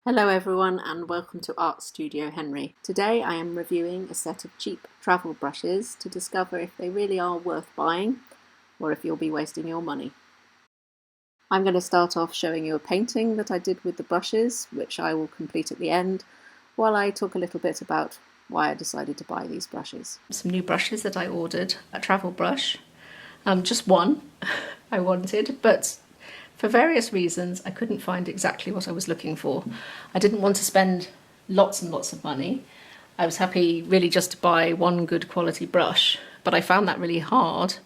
Hello everyone and welcome to Art Studio Henry. Today I am reviewing a set of cheap travel brushes to discover if they really are worth buying or if you'll be wasting your money. I'm going to start off showing you a painting that I did with the brushes, which I will complete at the end, while I talk a little bit about why I decided to buy these brushes. Some new brushes that I ordered, a travel brush, just one I wanted, but for various reasons, I couldn't find exactly what I was looking for. I didn't want to spend lots and lots of money. I was happy really just to buy one good quality brush, but I found that really hard.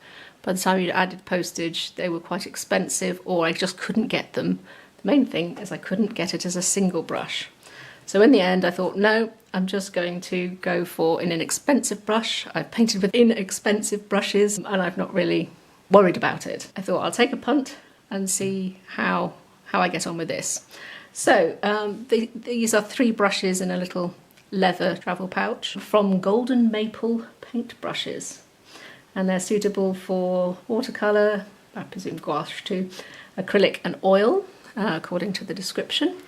By the time you added postage, they were quite expensive, or I just couldn't get them. The main thing is I couldn't get it as a single brush. So in the end, I thought, no, I'm just going to go for an inexpensive brush. I've painted with inexpensive brushes, and I've not really worried about it. I thought I'll take a punt and see how I get on with this. So these are 3 brushes in a little leather travel pouch from Golden Maple paint brushes, and they're suitable for watercolour, I presume gouache too, acrylic and oil, according to the description.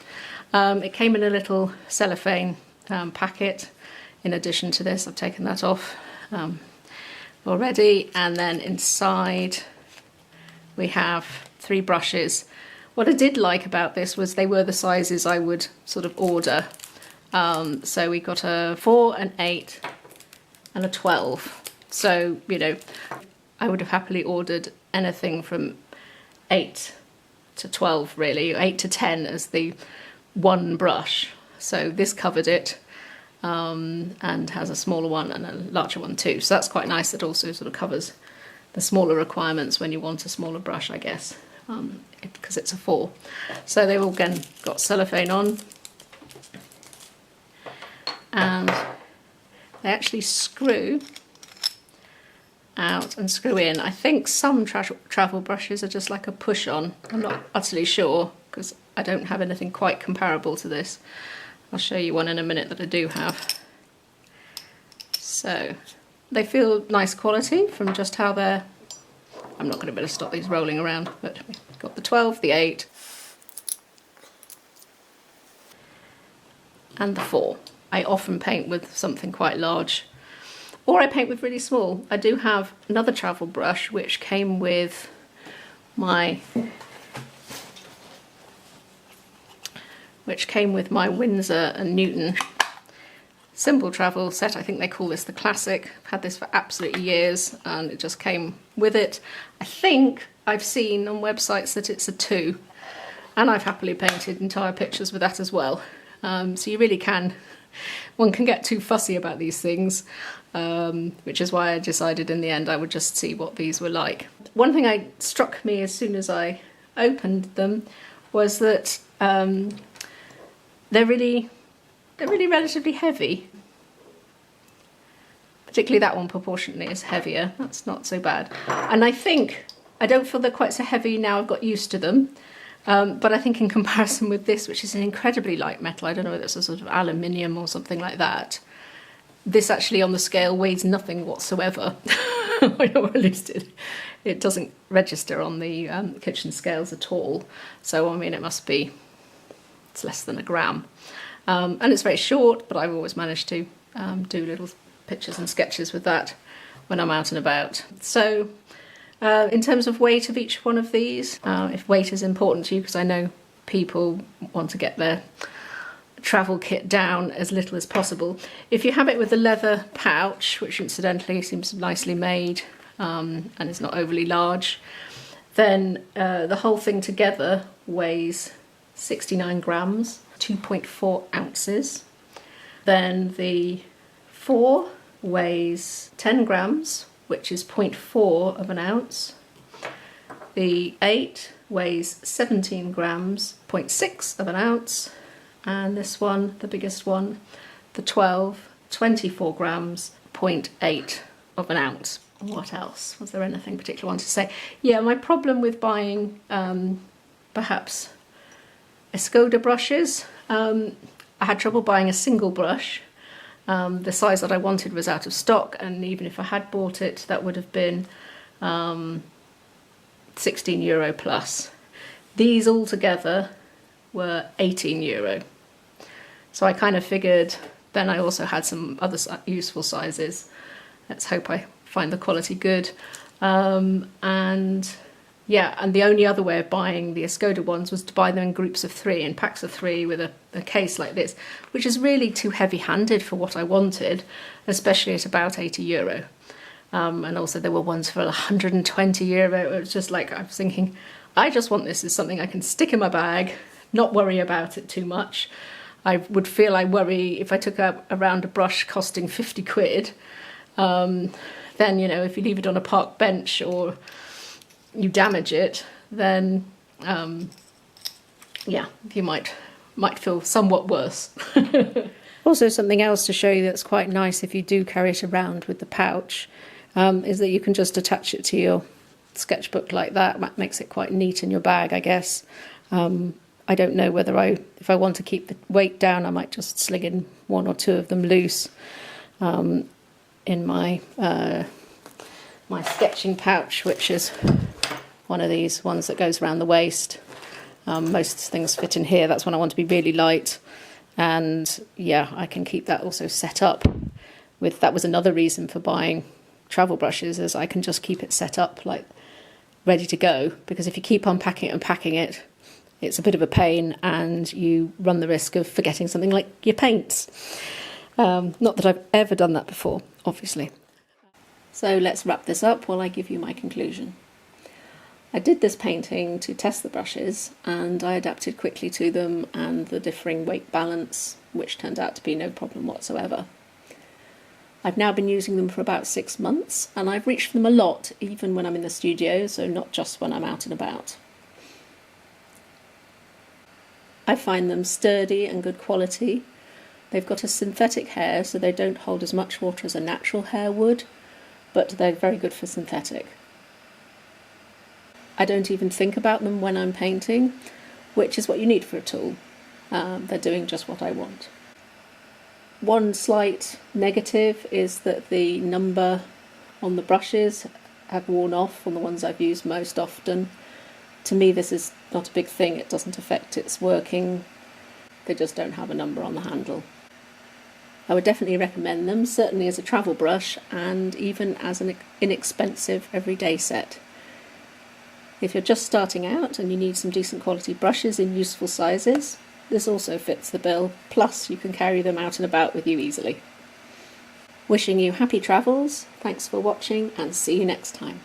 It came in a little cellophane packet. In addition to this, I've taken that off already, and then inside we have 3 brushes. What I did like about this was they were the sizes I would sort of order. So we got a 4, an 8 and a 12. So, you know, I would have happily ordered anything from 8 to 12 really, 8 to 10 as the one brush. So this covered it and has a smaller one and a larger one too. So that's quite nice. That also sort of covers the smaller requirements when you want a smaller brush, I guess, because it's a 4. So they've all again got cellophane on, and they actually screw out and screw in. I think some travel brushes are just like a push on. I'm not utterly sure because I don't have anything quite comparable to this. I'll show you one in a minute that I do have. So they feel nice quality from just how they're... I'm not going to be able to stop these rolling around, but we've got the 12, the 8 and the 4. I often paint with something quite large, or I paint with really small. I do have another travel brush which came with my Winsor Newton simple travel set. I think they call this the Classic. I've had this for absolutely years and it just came with it. I think I've seen on websites that it's a 2, and I've happily painted entire pictures with that as well. So you really can, one can get too fussy about these things, which is why I decided in the end I would just see what these were like. One thing that struck me as soon as I opened them was that they're really relatively heavy. Particularly that one proportionately is heavier. That's not so bad. And I don't feel they're quite so heavy now I've got used to them. But I think in comparison with this, which is an incredibly light metal, I don't know whether it's a sort of aluminium or something like that, this actually on the scale weighs nothing whatsoever. Or at least it doesn't register on the kitchen scales at all. So I mean, it's less than a gram. And it's very short, but I've always managed to do little pictures and sketches with that when I'm out and about. So in terms of weight of each one of these, if weight is important to you, because I know people want to get their travel kit down as little as possible. If you have it with a leather pouch, which incidentally seems nicely made and is not overly large, then the whole thing together weighs 69 grams, 2.4 ounces. Then the 4 weighs 10 grams, which is 0.4 of an ounce. The 8 weighs 17 grams, 0.6 of an ounce. And this one, the biggest one, the 12, 24 grams, 0.8 of an ounce. What else? Was there anything particular I wanted to say? Yeah, my problem with buying perhaps Escoda brushes, I had trouble buying a single brush. The size that I wanted was out of stock, and even if I had bought it, that would have been €16 plus. These all together were €18. So I kind of figured then I also had some other useful sizes. Let's hope I find the quality good. And yeah, and the only other way of buying the Escoda ones was to buy them in groups of 3, in packs of 3 with a case like this, which is really too heavy-handed for what I wanted, especially at about €80. And also there were ones for €120. It was just like, I was thinking, I just want this as something I can stick in my bag, not worry about it too much. I would feel I worry if I took around a brush costing 50 quid, then, you know, if you leave it on a park bench or you damage it, then yeah, you might feel somewhat worse. Also, something else to show you that's quite nice if you do carry it around with the pouch is that you can just attach it to your sketchbook like that. That makes it quite neat in your bag, I guess. I don't know whether if I want to keep the weight down, I might just sling in 1 or 2 of them loose in my my sketching pouch, which is one of these ones that goes around the waist. Most things fit in here. That's when I want to be really light. And yeah, I can keep that also set up with, that was another reason for buying travel brushes, is I can just keep it set up like ready to go, because if you keep unpacking it and packing it, it's a bit of a pain and you run the risk of forgetting something like your paints. Not that I've ever done that before, obviously. So let's wrap this up while I give you my conclusion. I did this painting to test the brushes, and I adapted quickly to them and the differing weight balance, which turned out to be no problem whatsoever. I've now been using them for about 6 months, and I've reached for them a lot, even when I'm in the studio, so not just when I'm out and about. I find them sturdy and good quality. They've got a synthetic hair, so they don't hold as much water as a natural hair would, but they're very good for synthetic. I don't even think about them when I'm painting, which is what you need for a tool. They're doing just what I want. One slight negative is that the number on the brushes have worn off on the ones I've used most often. To me, this is not a big thing. It doesn't affect its working. They just don't have a number on the handle. I would definitely recommend them, certainly as a travel brush and even as an inexpensive everyday set. If you're just starting out and you need some decent quality brushes in useful sizes, this also fits the bill, plus you can carry them out and about with you easily. Wishing you happy travels, thanks for watching, and see you next time.